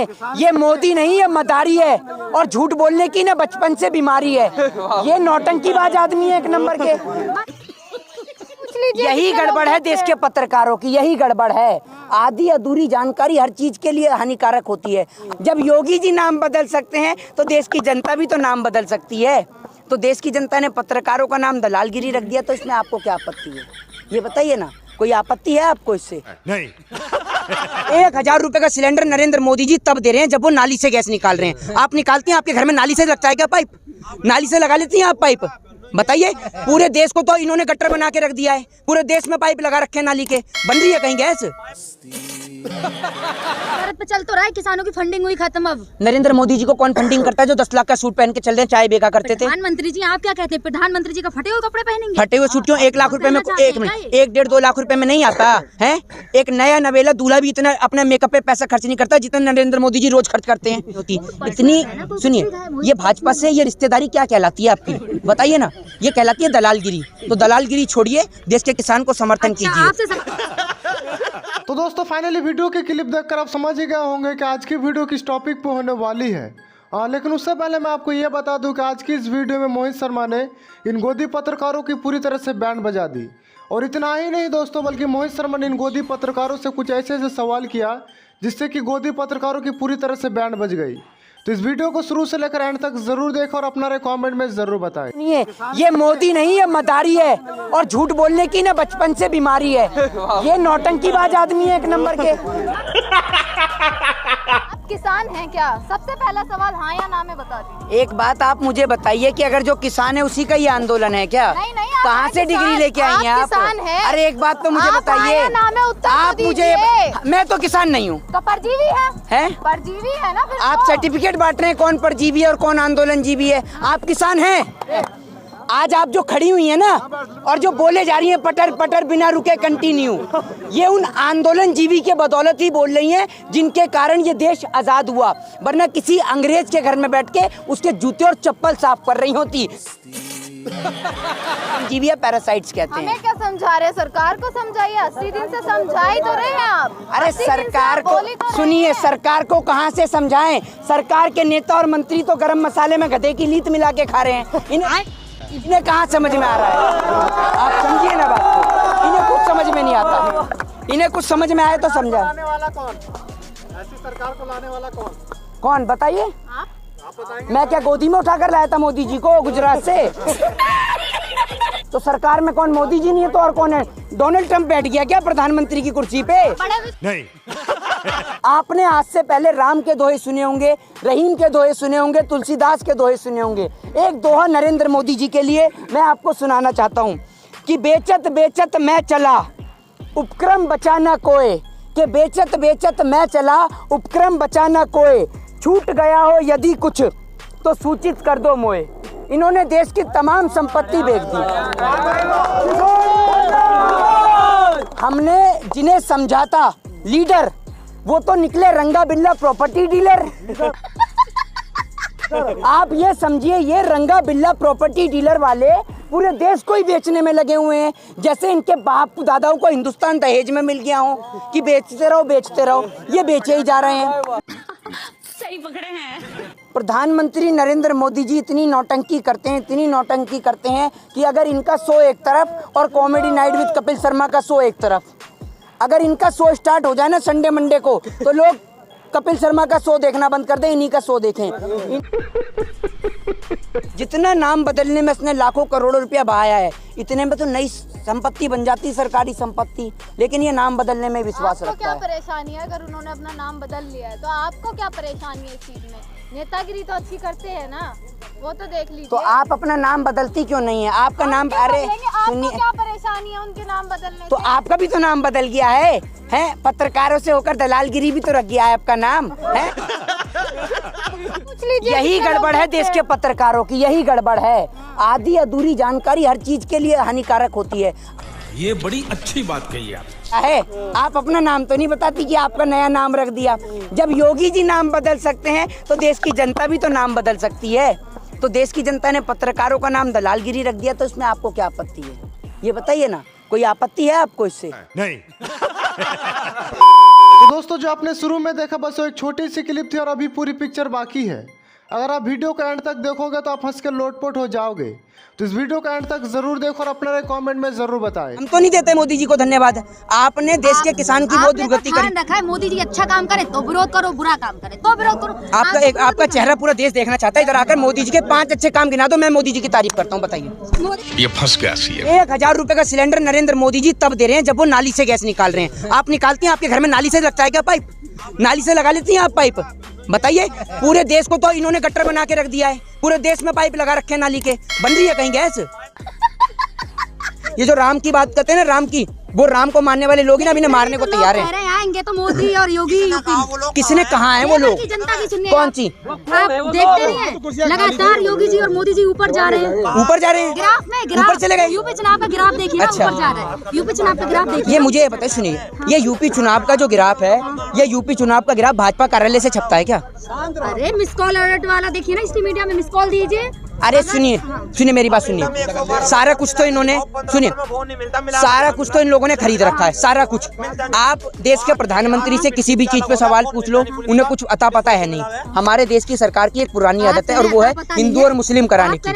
सुनिए, ये मोदी नहीं है, मदारी है और झूठ बोलने की ना बचपन से बीमारी है। ये नौटंकीबाज आदमी है एक नंबर के। यही गड़बड़ है देश के पत्रकारों की, यही गड़बड़ है। आधी अधूरी जानकारी हर चीज के लिए हानिकारक होती है। जब योगी जी नाम बदल सकते हैं तो देश की जनता भी तो नाम बदल सकती है। तो देश की जनता ने पत्रकारों का नाम दलालगिरी रख दिया, तो इसमें आपको क्या आपत्ति है? ये बताइए ना, कोई आपत्ति है आपको इससे? नहीं। 1000 रुपए का सिलेंडर नरेंद्र मोदी जी तब दे रहे हैं जब वो नाली से गैस निकाल रहे हैं। आप निकालती हैं, आपके घर में नाली से लगता है क्या पाइप? नाली से लगा लेती हैं आप पाइप? बताइए। पूरे देश को तो इन्होंने गटर बना के रख दिया है, पूरे देश में पाइप लगा रखे हैं नाली के। बन रही है कहीं गैस? भारत पे चल तो रहा है, किसानों की फंडिंग हुई खत्म। अब नरेंद्र मोदी जी को कौन फंडिंग करता है जो 10 लाख का सूट पहन के चल रहे हैं, चाय बेगा करते थे? प्रधानमंत्री जी, आप क्या कहते हैं? प्रधानमंत्री जी का फटे हुए कपड़े पहनेंगे? फटे हुए सूट क्यों? 1 लाख रुपए में, 1-1.5-2 लाख रुपए में नहीं आता है। एक नया नवेला दूल्हा भी इतना अपने मेकअप पे पैसा खर्च नहीं करता जितना नरेंद्र मोदी जी रोज खर्च करते हैं। इतनी सुनिए, ये भाजपा से ये रिश्तेदारी क्या कहलाती है आपकी? बताइए ना। ये कहलाती है दलालगिरी। तो दलालगिरी छोड़िए, देश के किसान को समर्थन कीजिए। तो दोस्तों, फाइनली वीडियो के क्लिप देखकर आप समझ ही गए होंगे कि आज की वीडियो किस टॉपिक पे होने वाली है। लेकिन उससे पहले मैं आपको ये बता दूं कि आज की इस वीडियो में मोहित शर्मा ने इन गोदी पत्रकारों की पूरी तरह से बैंड बजा दी। और इतना ही नहीं दोस्तों, बल्कि मोहित शर्मा ने इन गोदी पत्रकारों से कुछ ऐसे सवाल किया जिससे कि गोदी पत्रकारों की पूरी तरह से बैंड बज गई। तो इस वीडियो को शुरू से लेकर एंड तक जरूर देखें और अपना कमेंट में जरूर बताएं। ये मोदी नहीं है, मदारी है और झूठ बोलने की ना बचपन से बीमारी है। ये नौटंकीबाज आदमी है एक नंबर के। आप किसान हैं क्या? सबसे पहला सवाल हाँ या ना में बता दीजिए। एक बात आप मुझे बताइए कि अगर जो किसान है उसी का ये आंदोलन है क्या? नहीं, कहाँ से डिग्री लेके आई हैं आप? किसान हैं? अरे एक बात तो मुझे बताइए, आप मुझे, मैं तो किसान नहीं हूँ। तो परजीवी है? परजीवी है ना? आप सर्टिफिकेट बांट रहे हैं कौन परजीवी है और कौन आंदोलन जीवी है। आप किसान हैं? आज आप जो खड़ी हुई है ना और जो बोले जा रही हैं पटर पटर बिना रुके कंटिन्यू, ये उन आंदोलन जीवी के बदौलत ही बोल रही हैं जिनके कारण ये देश आजाद हुआ। वरना किसी अंग्रेज के घर में बैठ के उसके जूते और चप्पल साफ कर रही होती। जीविया पैरासाइट्स कहते हैं। हमें क्या समझा रहे हैं? सरकार को समझाइए। 80 दिन से समझा ही तो रहे हैं आप। अरे सरकार को सुनिए, सरकार को कहाँ से समझाएं? सरकार के नेता और मंत्री तो गरम मसाले में गधे की लीत मिला के खा रहे हैं। इन्हें कहाँ समझ में आ रहा है? आप समझिए ना बात को। इन्हें कुछ समझ में नहीं आता। इन्हें कुछ समझ में आए तो समझा। ऐसी सरकार को लाने वाला कौन बताइए? मैं क्या गोदी में उठाकर लाया था मोदी जी को गुजरात से? तो सरकार में कौन मोदी जी नहीं है तो और कौन है? डोनाल्ड ट्रंप बैठ गया क्या प्रधानमंत्री की कुर्सी पे? नहीं। आपने आज से पहले राम के दोहे सुने होंगे, रहीम के दोहे सुने होंगे, तुलसीदास के दोहे सुने होंगे। एक दोहा नरेंद्र मोदी जी के लिए मैं आपको सुनाना चाहता हूँ कि बेचत बेचत मैं चला, उपक्रम बचाना कोय। कि बेचत बेचत मैं चला, उपक्रम बचाना कोय। छूट गया हो यदि कुछ तो सूचित कर दो मोए। इन्होंने देश की तमाम संपत्ति बेच दी। हमने जिन्हें समझा था लीडर, वो तो निकले रंगा बिल्ला प्रॉपर्टी डीलर। आप ये समझिए, ये रंगा बिल्ला प्रॉपर्टी डीलर वाले पूरे देश को ही बेचने में लगे हुए हैं। जैसे इनके बाप दादाओं को हिंदुस्तान दहेज में मिल गया हो कि बेचते रहो बेचते रहो, ये बेचे ही जा रहे हैं। सही पकड़े हैं। प्रधानमंत्री नरेंद्र मोदी जी इतनी नौटंकी करते हैं, इतनी नौटंकी करते हैं कि अगर इनका शो एक तरफ और comedy night with Kapil Sharma का शो एक तरफ, अगर इनका शो स्टार्ट हो जाए ना संडे मंडे को, तो लोग कपिल शर्मा का शो देखना बंद कर दें, इन्हीं का शो देखें। जितना नाम बदलने में इसने लाखों करोड़ों रुपया बहाया है, इतने में तो नई संपत्ति बन जाती, सरकारी संपत्ति। लेकिन ये नाम बदलने में विश्वास रखता है। क्या परेशानी है अगर उन्होंने अपना नाम बदल लिया है? तो आपको क्या परेशानी है इस चीज में? नेतागिरी तो अच्छी करते हैं ना, वो तो देख लीजिए। तो आप अपना नाम बदलती क्यों नहीं है? आपका नाम, अरे सुनिए, क्या परेशानी है उनके नाम बदलने तो से? आपका भी तो नाम बदल गया है, हैं? पत्रकारों से होकर दलालगिरी भी तो रख गया है आपका नाम, है? यही गड़बड़ है देश के पत्रकारों की, यही गड़बड़ है। आधी अधूरी जानकारी हर चीज के लिए हानिकारक होती है। ये बड़ी अच्छी बात कही आप अपना नाम तो नहीं बताती कि आपका नया नाम रख दिया। जब योगी जी नाम बदल सकते हैं तो देश की जनता भी तो नाम बदल सकती है। तो देश की जनता ने पत्रकारों का नाम दलालगिरी रख दिया, तो इसमें आपको क्या आपत्ति है? ये बताइए ना, कोई आपत्ति है आपको इससे? नहीं। तो दोस्तों जो आपने शुरू में देखा बस वो एक छोटी सी क्लिप थी और अभी पूरी पिक्चर बाकी है। अगर आप वीडियो का एंड तक देखोगे तो आप हंस के लोटपोट हो जाओगे। तो इस वीडियो का एंड तक जरूर देखो और अपना कमेंट में जरूर बताएं। हम तो नहीं देते मोदी जी को धन्यवाद, आपने देश के किसान की बहुत दुर्गति करी। रखा है मोदी जी अच्छा काम करे तो विरोध करो, बुरा काम करे तो विरोध करो। आपका चेहरा पूरा देश देखना चाहता है। इधर आकर मोदी जी के 5 अच्छे काम गिना दो, मैं मोदी जी की तारीफ करता हूँ। बताइए, ये फंस गया सीएम। 1000 रुपए का सिलेंडर नरेंद्र मोदी जी तब दे रहे हैं जब वो नाली से गैस निकाल रहे हैं। आप निकालती हैं, आपके घर में नाली से लगता है क्या पाइप? नाली से लगा लेती हैं आप पाइप? बताइए, पूरे देश को तो इन्होंने गट्टर बना के रख दिया है। पूरे देश में पाइप लगा रखे हैं नाली के, बन रही है कहीं गैस? ये जो राम की बात करते हैं ना, राम की, वो राम को मानने वाले लोग ही ना अभी मारने को तैयार हैं। आएंगे तो मोदी और योगी किसने कहा है वो लोग? जनता की सुनिए। कौन सी? आप देखते नहीं हैं लगातार योगी जी और मोदी जी ऊपर जा रहे हैं। ऊपर जा रहे हैं? ग्राफ में ऊपर चले गए? यूपी चुनाव का ग्राफ देखिए, अच्छा। ऊपर जा रहा है। यूपी चुनाव का ग्राफ देखिए। ये मुझे बताइए, सुनिए, ये यूपी चुनाव का जो ग्राफ है, ये यूपी चुनाव का ग्राफ भाजपा कार्यालय से छपता है क्या? अरे मिस कॉल अलर्ट वाला देखिए ना, इसी मीडिया में मिस कॉल दीजिए। अरे सुनिए मेरी बात सुनिए। सारा कुछ तो इन्होंने, सुनिए, सारा कुछ तो इन लोगों ने खरीद रखा है, सारा कुछ। आप देश के प्रधानमंत्री से किसी भी चीज पे सवाल पूछ लो, उन्हें कुछ अता पता है नहीं। हमारे देश की सरकार की एक पुरानी आदत है और वो है हिंदू और मुस्लिम कराने की।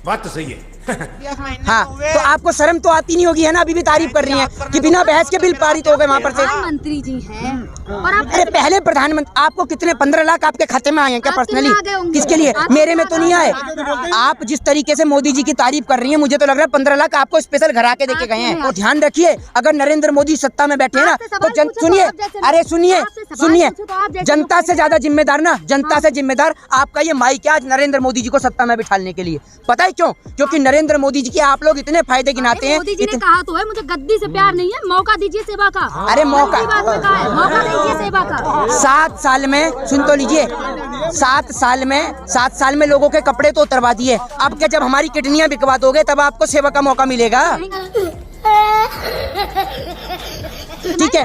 बात तो सही है। हाँ, तो आपको शर्म तो आती नहीं होगी है ना? अभी भी तारीफ कर रही हैं कि बिना बहस के बिल पारित हो गए वहाँ पर से। प्रधानमंत्री जी हैं और आप अरे पहले प्रधानमंत्री, आपको कितने 15 लाख आपके खाते में आए हैं क्या पर्सनली? किसके लिए? मेरे में तो नहीं आए। आप जिस तरीके से मोदी जी की तारीफ कर रही हैं, मुझे तो लग रहा है 15 लाख आपको स्पेशल घर आके देके गए हैं। और ध्यान रखिए, अगर नरेंद्र मोदी सत्ता में बैठे हैं ना तो सुनिए, अरे सुनिए, जनता से ज्यादा जिम्मेदार ना, जनता से जिम्मेदार आपका ये माइक है आज नरेंद्र मोदी जी को सत्ता में बिठाने के लिए। पता है क्यों? क्योंकि नरेंद्र मोदी जी के आप लोग इतने फायदे गिनाते हैं। मोदी जी ने कहा तो है, मुझे गद्दी से प्यार नहीं है, मौका दीजिए सेवा का। अरे मौका दीजिए सेवा का। 7 साल में, सुन तो लीजिए, 7 साल में लोगों के कपड़े तो उतरवा दिए। अब क्या जब हमारी किडनियां बिकवा दोगे तब आपको सेवा का मौका मिलेगा? ठीक है।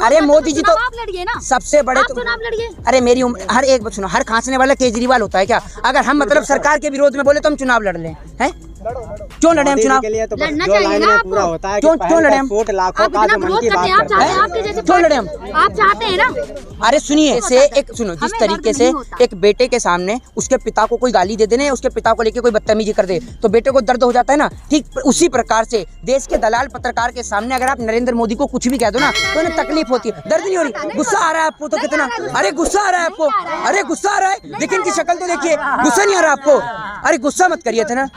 अरे मोदी जी तो आप लड़िए ना, सबसे बड़े तो चुनाव लड़िए। अरे मेरी हर एक बात सुनो, हर खांसने वाला केजरीवाल होता है क्या? अगर हम मतलब सरकार के विरोध में बोले तो हम चुनाव लड़ लें, हैं? क्यों लड़े हम चुनाव? लड़ना चाहिए ना आपको। क्यों लड़े हम? आप इतना विरोध करते हैं, आप चाहते हैं आपके जैसे क्यों लड़े हम? आप चाहते हैं ना। अरे सुनिए, से एक सुनो, जिस तरीके से एक बेटे के सामने उसके पिता को कोई गाली दे देने, उसके पिता को लेके कोई बदतमीजी कर दे तो बेटे को दर्द हो जाता है ना, ठीक उसी प्रकार से देश के दलाल पत्रकार के सामने अगर आप नरेंद्र मोदी को कुछ भी कह दो ना तो उन्हें तकलीफ होती है। दर्द नहीं हो रही? गुस्सा आ रहा है आपको तो कितना? अरे गुस्सा आ रहा है आपको? अरे गुस्सा आ रहा है, लेकिन की शक्ल तो देखिए, गुस्सा नहीं आ रहा आपको? अरे गुस्सा मत करिए थे ना।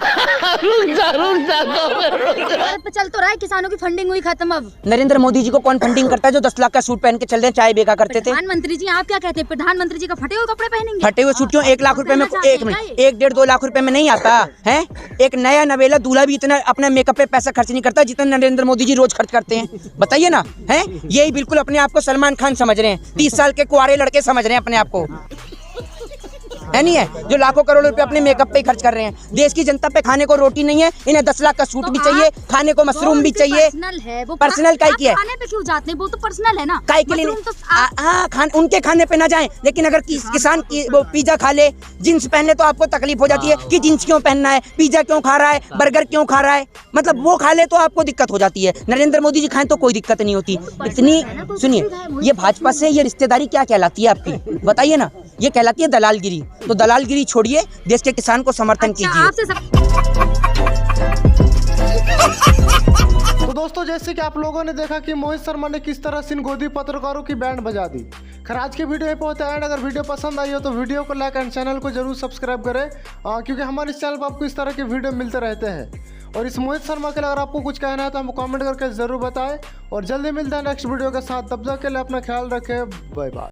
चल तो रहा है, किसानों की फंडिंग हुई खत्म। अब नरेंद्र मोदी जी को कौन फंडिंग करता है जो 10 लाख का सूट पहन के चल रहे हैं, चाय बेगा करते थे? प्रधानमंत्री जी आप क्या कहते हैं, प्रधानमंत्री जी का फटे हुए कपड़े पहनेंगे? फटे हुए सूट क्यों? 1 लाख रुपए में, 1-1.5-2 लाख रुपए में नहीं आता है। एक नया नवेला दूल्हा भी इतना अपने मेकअप पे पैसा खर्च नहीं करता जितना नरेंद्र मोदी जी रोज खर्च करते हैं। बताइए ना, है? यही बिल्कुल अपने आप को सलमान खान समझ रहे हैं, 30 साल के कुंवारे लड़के समझ रहे हैं अपने आप को, है नहीं है? जो लाखों करोड़ों रुपए अपने मेकअप पे खर्च कर रहे हैं। देश की जनता पे खाने को रोटी नहीं है, इन्हें 10 लाख का सूट भी चाहिए, खाने को मशरूम भी चाहिए। पर्सनल काय की है? खाने पे क्यों जाते हैं? वो तो पर्सनल है ना। काय के लिए? हाँ, उनके खाने पे ना जाएं, लेकिन अगर किसान वो पिज्जा खा ले, जींस पहन ले तो आपको तकलीफ हो जाती है कि जींस क्यों पहनना है, पिज्जा क्यों खा रहा है, बर्गर क्यों खा रहा है, मतलब वो खा ले तो आपको दिक्कत हो जाती है। नरेंद्र मोदी जी खाएं तो कोई दिक्कत नहीं होती। इतनी सुनिए, ये भाजपा से ये रिश्तेदारी क्या कहलाती है आपकी? बताइए ना। ये कहलाती है दलालगिरी। तो दलालगिरी छोड़िए, देश के किसान को समर्थन कीजिए। तो दोस्तों जैसे कि आप लोगों ने देखा कि मोहित शर्मा ने किस तरह से इन गोदी पत्रकारों की बैंड बजा दी। खैर आज की वीडियो पे होता है। अगर वीडियो पसंद आई हो तो वीडियो को लाइक एंड चैनल को जरूर सब्सक्राइब करें, क्योंकि हमारे इस चैनल पर आपको इस तरह के वीडियो मिलते रहते हैं। और इस मोहित शर्मा के लिए अगर आपको कुछ कहना है तो हमको कमेंट करके जरूर बताएं। और जल्दी मिलते हैं नेक्स्ट वीडियो के साथ। तब तक के लिए अपना ख्याल रखें। Bye bye.